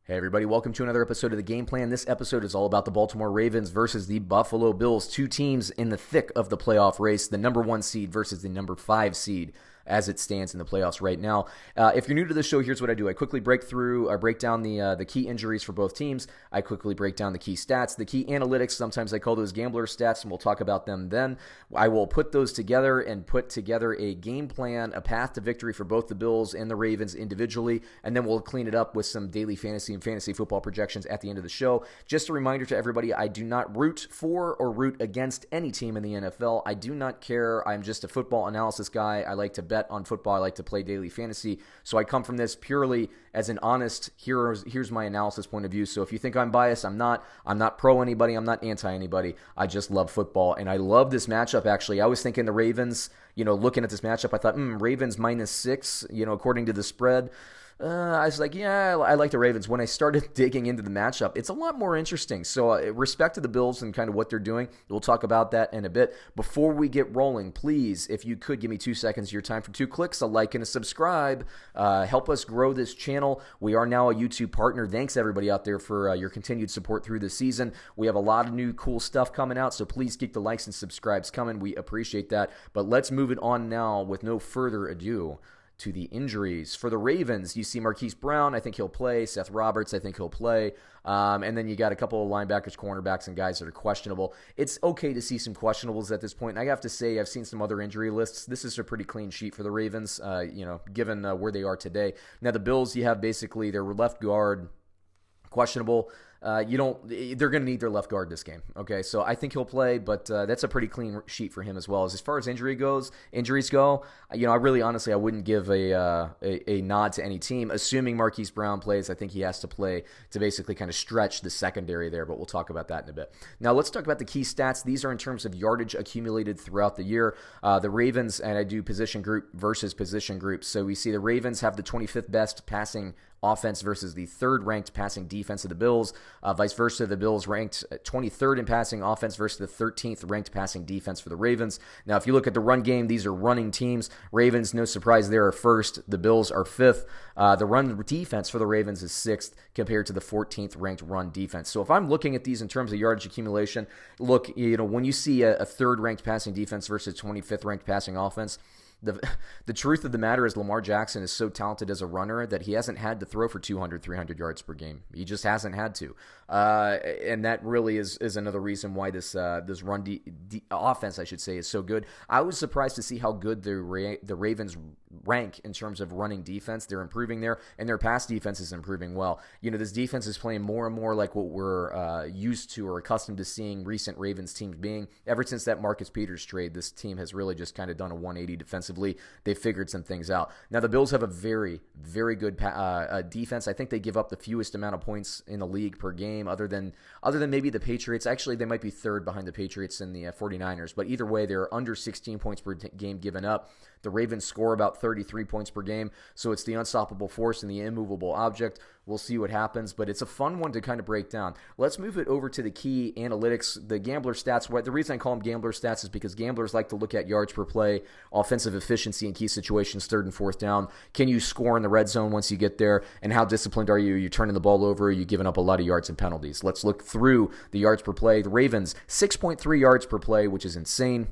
Hey everybody, welcome to another episode of The Game Plan. This episode is all about the Baltimore Ravens versus the Buffalo Bills, two teams in the thick of the playoff race, the number 1 seed versus the number 5 seed as it stands in the playoffs right now. If you're new to the show, here's what I do. I quickly break down the key injuries for both teams. I quickly break down the key stats, the key analytics. Sometimes I call those gambler stats, and we'll talk about them then. I will put those together and put together a game plan, a path to victory for both the Bills and the Ravens individually, and then we'll clean it up with some daily fantasy and fantasy football projections at the end of the show. Just a reminder to everybody, I do not root for or root against any team in the NFL. I do not care. I'm just a football analysis guy. I like to bet on football. I like to play daily fantasy. So I come from this purely as an honest, here's my analysis point of view. So if you think I'm biased, I'm not. I'm not pro anybody. I'm not anti anybody. I just love football. And I love this matchup, actually. I was thinking the Ravens, looking at this matchup, I thought, Ravens -6, according to the spread. I was like, yeah, I like the Ravens. When I started digging into the matchup, it's a lot more interesting. So respect to the Bills and kind of what they're doing. We'll talk about that in a bit. Before we get rolling, please, if you could give me 2 seconds of your time for 2 clicks, a like and a subscribe. Help us grow this channel. We are now a YouTube partner. Thanks, everybody out there, for your continued support through the season. We have a lot of new cool stuff coming out, so please keep the likes and subscribes coming. We appreciate that. But let's move it on now with no further ado to the injuries. For the Ravens, you see Marquise Brown, I think he'll play. Seth Roberts, I think he'll play. And then you got a couple of linebackers, cornerbacks, and guys that are questionable. It's okay to see some questionables at this point. And I have to say, I've seen some other injury lists. This is a pretty clean sheet for the Ravens, given where they are today. Now, the Bills, you have basically their left guard questionable. They're going to need their left guard this game. Okay, so I think he'll play, but that's a pretty clean sheet for him as well. As far as injuries go, I really honestly I wouldn't give a nod to any team. Assuming Marquise Brown plays, I think he has to play to basically kind of stretch the secondary there, but we'll talk about that in a bit. Now let's talk about the key stats. These are in terms of yardage accumulated throughout the year. The Ravens, and I do position group versus position group. So we see the Ravens have the 25th best passing offense versus the 3rd ranked passing defense of the Bills. Vice versa, the Bills ranked 23rd in passing offense versus the 13th ranked passing defense for the Ravens. Now, if you look at the run game, these are running teams. Ravens, no surprise, they're 1st. The Bills are 5th. The run defense for the Ravens is 6th compared to the 14th ranked run defense. So if I'm looking at these in terms of yardage accumulation, look, when you see a 3rd ranked passing defense versus 25th ranked passing offense, the truth of the matter is Lamar Jackson is so talented as a runner that he hasn't had to throw for 200, 300 yards per game. He just hasn't had to. And that really is another reason why this run offense, I should say, is so good. I was surprised to see how good the Ravens rank in terms of running defense. They're improving there, and their pass defense is improving well. This defense is playing more and more like what we're used to or accustomed to seeing recent Ravens teams being. Ever since that Marcus Peters trade, this team has really just kind of done a 180 defensively. They figured some things out. Now, the Bills have a very, very good defense. I think they give up the fewest amount of points in the league per game, other than maybe the Patriots. Actually, they might be 3rd behind the Patriots and the 49ers. But either way, they're under 16 points per game given up. The Ravens score about 33 points per game, so it's the unstoppable force and the immovable object. We'll see what happens, but it's a fun one to kind of break down. Let's move it over to the key analytics, the gambler stats. The reason I call them gambler stats is because gamblers like to look at yards per play, offensive efficiency in key situations, 3rd and 4th down. Can you score in the red zone once you get there? And how disciplined are you? Are you turning the ball over? Are you giving up a lot of yards and penalties? Let's look through the yards per play. The Ravens, 6.3 yards per play, which is insane.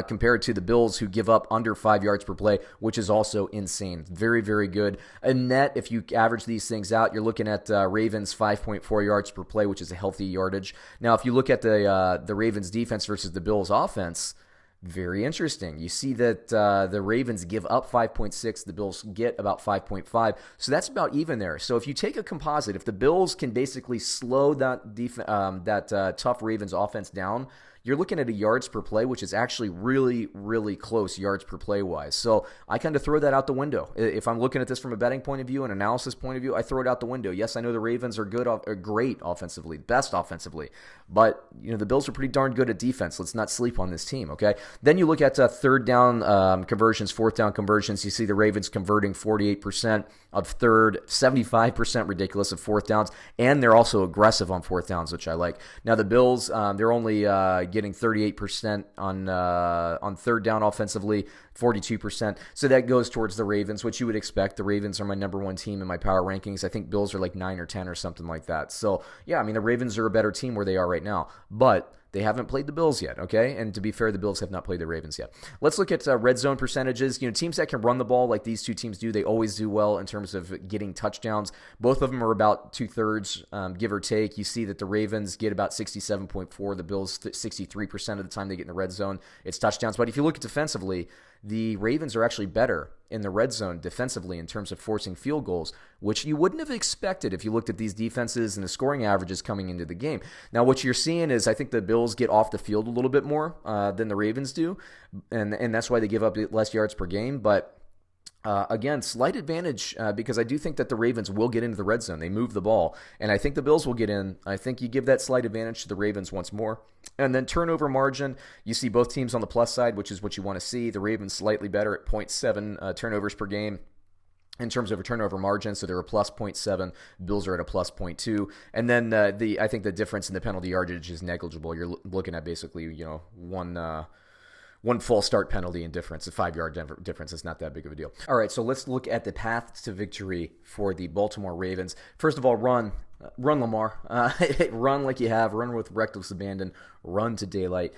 Compared to the Bills, who give up under 5 yards per play, which is also insane. Very, very good. A net, if you average these things out, you're looking at Ravens 5.4 yards per play, which is a healthy yardage. Now, if you look at the Ravens defense versus the Bills offense, very interesting. You see that the Ravens give up 5.6, the Bills get about 5.5, so that's about even there. So if you take a composite, if the Bills can basically slow that tough Ravens offense down, you're looking at a yards per play, which is actually really, really close yards per play wise. So I kind of throw that out the window. If I'm looking at this from a betting point of view, an analysis point of view, I throw it out the window. Yes, I know the Ravens are great offensively, best offensively, but the Bills are pretty darn good at defense. Let's not sleep on this team, okay? Then you look at 3rd down conversions, 4th down conversions. You see the Ravens converting 48% of 3rd, 75% ridiculous of 4th downs, and they're also aggressive on 4th downs, which I like. Now the Bills, they're only getting 38% on 3rd down offensively, 42%. So that goes towards the Ravens, which you would expect. The Ravens are my number one team in my power rankings. I think Bills are like 9 or 10 or something like that. So, yeah, I mean, the Ravens are a better team where they are right now. But they haven't played the Bills yet, okay? And to be fair, the Bills have not played the Ravens yet. Let's look at red zone percentages. Teams that can run the ball like these two teams do, they always do well in terms of getting touchdowns. Both of them are about 2/3, give or take. You see that the Ravens get about 67.4. The Bills, 63% of the time they get in the red zone, it's touchdowns. But if you look at defensively, the Ravens are actually better in the red zone defensively in terms of forcing field goals, which you wouldn't have expected if you looked at these defenses and the scoring averages coming into the game. Now, what you're seeing is I think the Bills get off the field a little bit more than the Ravens do, and that's why they give up less yards per game. But again, slight advantage because I do think that the Ravens will get into the red zone. They move the ball, and I think the Bills will get in. I think you give that slight advantage to the Ravens once more. And then turnover margin, you see both teams on the plus side, which is what you want to see. The Ravens slightly better at 0.7 turnovers per game in terms of a turnover margin, so they're a plus 0.7. Bills are at a plus 0.2. And then I think the difference in the penalty yardage is negligible. You're looking at basically one false start penalty and difference, a 5-yard difference is not that big of a deal. All right, so let's look at the path to victory for the Baltimore Ravens. First of all, run Lamar. Run like you have. Run with reckless abandon. Run to daylight.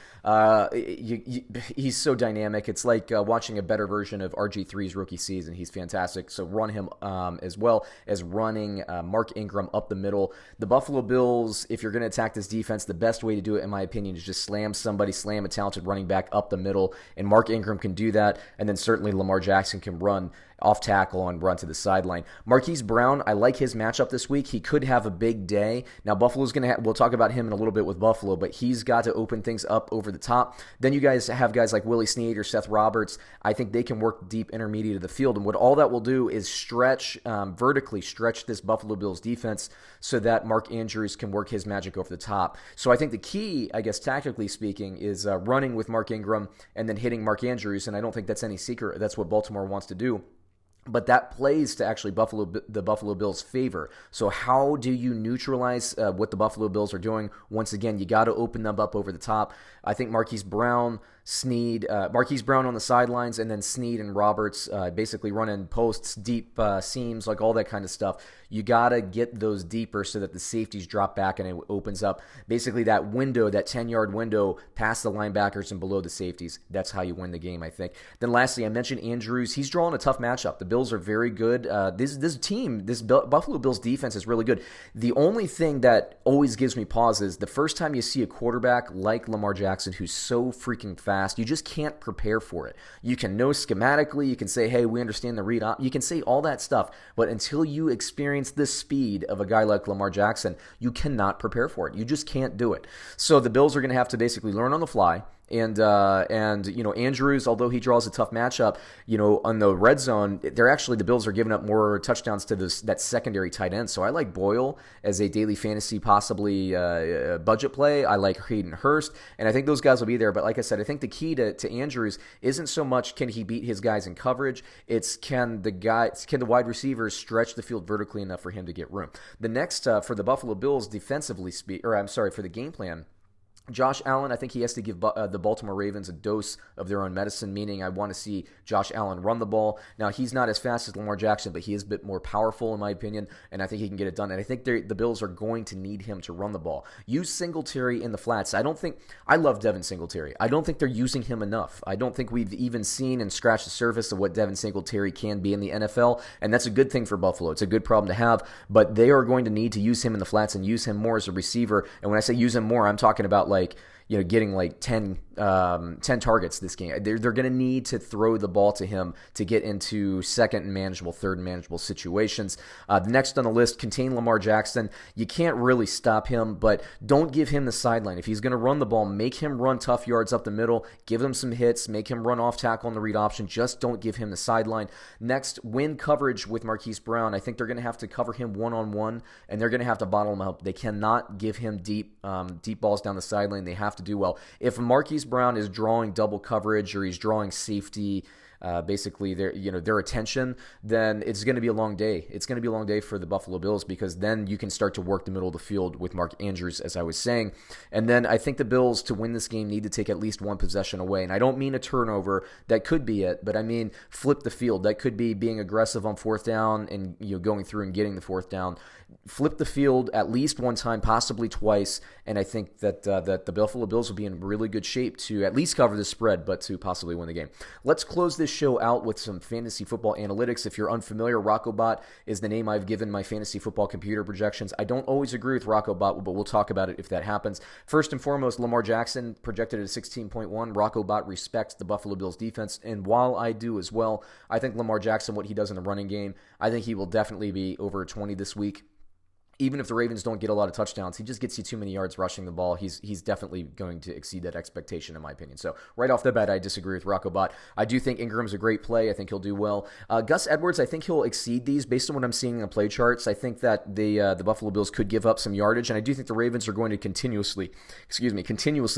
He's so dynamic. It's like watching a better version of RG3's rookie season. He's fantastic. So run him as well as running Mark Ingram up the middle. The Buffalo Bills, if you're going to attack this defense, the best way to do it, in my opinion, is just slam a talented running back up the middle. And Mark Ingram can do that. And then certainly Lamar Jackson can run off tackle and run to the sideline. Marquise Brown, I like his matchup this week. He could have a big day. Now, Buffalo's going to we'll talk about him in a little bit with Buffalo, but he's got to open things up over the top. Then you guys have guys like Willie Snead or Seth Roberts. I think they can work deep intermediate of the field, and what all that will do is vertically stretch this Buffalo Bills defense so that Mark Andrews can work his magic over the top. So I think the key, I guess tactically speaking, is running with Mark Ingram and then hitting Mark Andrews, and I don't think that's any secret. That's what Baltimore wants to do. But that plays to actually the Buffalo Bills' favor. So how do you neutralize what the Buffalo Bills are doing? Once again, you got to open them up over the top. I think Marquise Brown on the sidelines, and then Snead and Roberts basically running posts, deep seams, like all that kind of stuff. You got to get those deeper so that the safeties drop back and it opens up basically that window, that 10-yard window past the linebackers and below the safeties. That's how you win the game, I think. Then lastly, I mentioned Andrews. He's drawing a tough matchup. The Bills are very good. This Buffalo Bills defense is really good. The only thing that always gives me pause is the first time you see a quarterback like Lamar Jackson who's so freaking fast, you just can't prepare for it. You can know schematically, you can say, hey, we understand the read op, you can say all that stuff, but until you experience the speed of a guy like Lamar Jackson, you cannot prepare for it. You just can't do it. So the Bills are going to have to basically learn on the fly. And Andrews, although he draws a tough matchup, on the red zone, the Bills are giving up more touchdowns to that secondary tight end. So I like Boyle as a daily fantasy, possibly budget play. I like Hayden Hurst, and I think those guys will be there. But like I said, I think the key to Andrews isn't so much can he beat his guys in coverage. It's can the wide receivers stretch the field vertically enough for him to get room. The next for the Buffalo Bills for the game plan. Josh Allen, I think he has to give the Baltimore Ravens a dose of their own medicine, meaning I want to see Josh Allen run the ball. Now, he's not as fast as Lamar Jackson, but he is a bit more powerful, in my opinion, and I think he can get it done. And I think the Bills are going to need him to run the ball. Use Singletary in the flats. I love Devin Singletary. I don't think they're using him enough. I don't think we've even seen and scratched the surface of what Devin Singletary can be in the NFL, and that's a good thing for Buffalo. It's a good problem to have, but they are going to need to use him in the flats and use him more as a receiver. And when I say use him more, I'm talking about getting like 10 targets this game. They're going to need to throw the ball to him to get into second and manageable, third and manageable situations. The next on the list, contain Lamar Jackson. You can't really stop him, but don't give him the sideline. If he's going to run the ball, make him run tough yards up the middle, give him some hits, make him run off tackle on the read option. Just don't give him the sideline. Next, win coverage with Marquise Brown. I think they're going to have to cover him one-on-one, and they're going to have to bottle him up. They cannot give him deep balls down the sideline. They have to do well. If Marquise Brown is drawing double coverage or he's drawing safety basically their attention, then it's going to be a long day. It's going to be a long day for the Buffalo Bills, because then you can start to work the middle of the field with Mark Andrews, as I was saying. And then I think the Bills, to win this game, need to take at least one possession away. And I don't mean a turnover. That could be it, but I mean flip the field. That could be being aggressive on fourth down and going through and getting the fourth down. Flip the field at least one time, possibly twice, and I think that the Buffalo Bills will be in really good shape to at least cover the spread, but to possibly win the game. Let's close this show out with some fantasy football analytics. If you're unfamiliar, RoccoBot is the name I've given my fantasy football computer projections. I don't always agree with RoccoBot, but we'll talk about it if that happens. First and foremost, Lamar Jackson projected at 16.1. RoccoBot respects the Buffalo Bills defense, and while I do as well, I think Lamar Jackson, what he does in the running game, I think he will definitely be over 20 this week. Even if the Ravens don't get a lot of touchdowns, he just gets you too many yards rushing the ball. He's definitely going to exceed that expectation, in my opinion. So right off the bat, I disagree with RoccoBot. I do think Ingram's a great play. I think he'll do well. Gus Edwards, I think he'll exceed these based on what I'm seeing in the play charts. I think that the Buffalo Bills could give up some yardage, and I do think the Ravens are going to continuously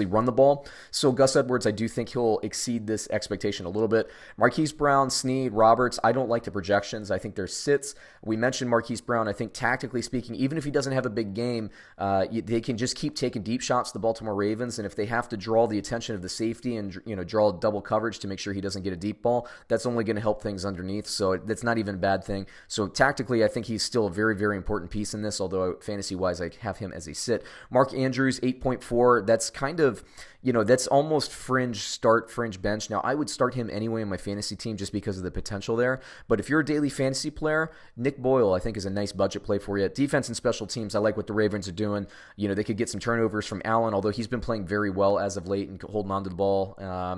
run the ball. So Gus Edwards, I do think he'll exceed this expectation a little bit. Marquise Brown, Snead, Roberts, I don't like the projections. I think they're sits. We mentioned Marquise Brown. I think tactically speaking, even if he doesn't have a big game, they can just keep taking deep shots to the Baltimore Ravens, and if they have to draw the attention of the safety and draw double coverage to make sure he doesn't get a deep ball, that's only going to help things underneath, so that's not even a bad thing. So tactically, I think he's still a very, very important piece in this, although fantasy-wise, I have him as a sit. Mark Andrews, 8.4, that's kind of, that's almost fringe start, fringe bench. Now, I would start him anyway in my fantasy team just because of the potential there, but if you're a daily fantasy player, Nick Boyle, I think, is a nice budget play for you. Defense and special teams, I like what the Ravens are doing. They could get some turnovers from Allen, although he's been playing very well as of late and holding on to the ball.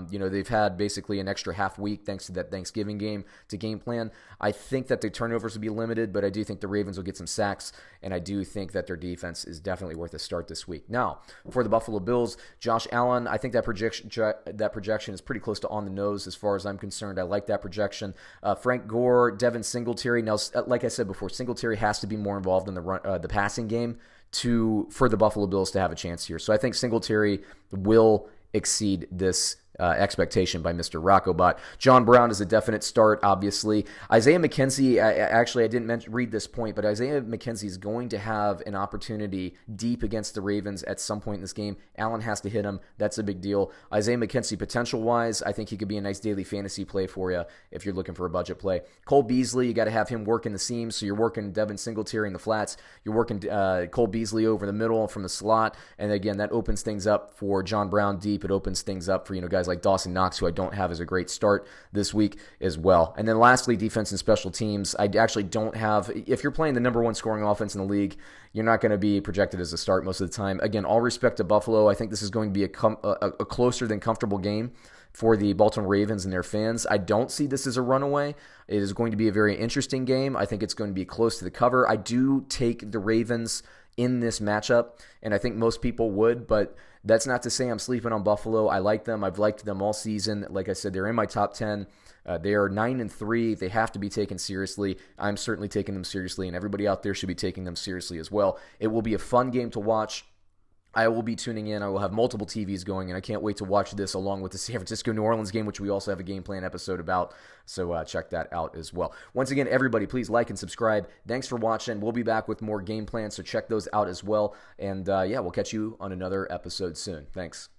They've had basically an extra half week thanks to that Thanksgiving game to game plan. I think that the turnovers will be limited, but I do think the Ravens will get some sacks, and I do think that their defense is definitely worth a start this week. Now, for the Buffalo Bills, Josh Allen, I think that projection is pretty close to on the nose as far as I'm concerned. I like that projection. Frank Gore, Devin Singletary. Now, like I said before, Singletary has to be more involved in the passing game for the Buffalo Bills to have a chance here. So I think Singletary will exceed this expectation by Mr. RoccoBot. John Brown is a definite start, obviously. Isaiah McKenzie, I didn't read this point, but Isaiah McKenzie is going to have an opportunity deep against the Ravens at some point in this game. Allen has to hit him. That's a big deal. Isaiah McKenzie, potential-wise, I think he could be a nice daily fantasy play for you if you're looking for a budget play. Cole Beasley, you got to have him working the seams, so you're working Devin Singletary in the flats. You're working Cole Beasley over the middle from the slot, and again, that opens things up for John Brown deep. It opens things up for guys like Dawson Knox, who I don't have as a great start this week as well. And then lastly, defense and special teams. I actually don't have, if you're playing the number one scoring offense in the league, you're not going to be projected as a start most of the time. Again, all respect to Buffalo. I think this is going to be a closer than comfortable game for the Baltimore Ravens and their fans. I don't see this as a runaway. It is going to be a very interesting game. I think it's going to be close to the cover. I do take the Ravens in this matchup, and I think most people would, but that's not to say I'm sleeping on Buffalo. I like them. I've liked them all season. Like I said, they're in my top 10. They are 9-3. They have to be taken seriously. I'm certainly taking them seriously, and everybody out there should be taking them seriously as well. It will be a fun game to watch. I will be tuning in. I will have multiple TVs going, and I can't wait to watch this along with the San Francisco-New Orleans game, which we also have a game plan episode about, so check that out as well. Once again, everybody, please like and subscribe. Thanks for watching. We'll be back with more game plans, so check those out as well, and we'll catch you on another episode soon. Thanks.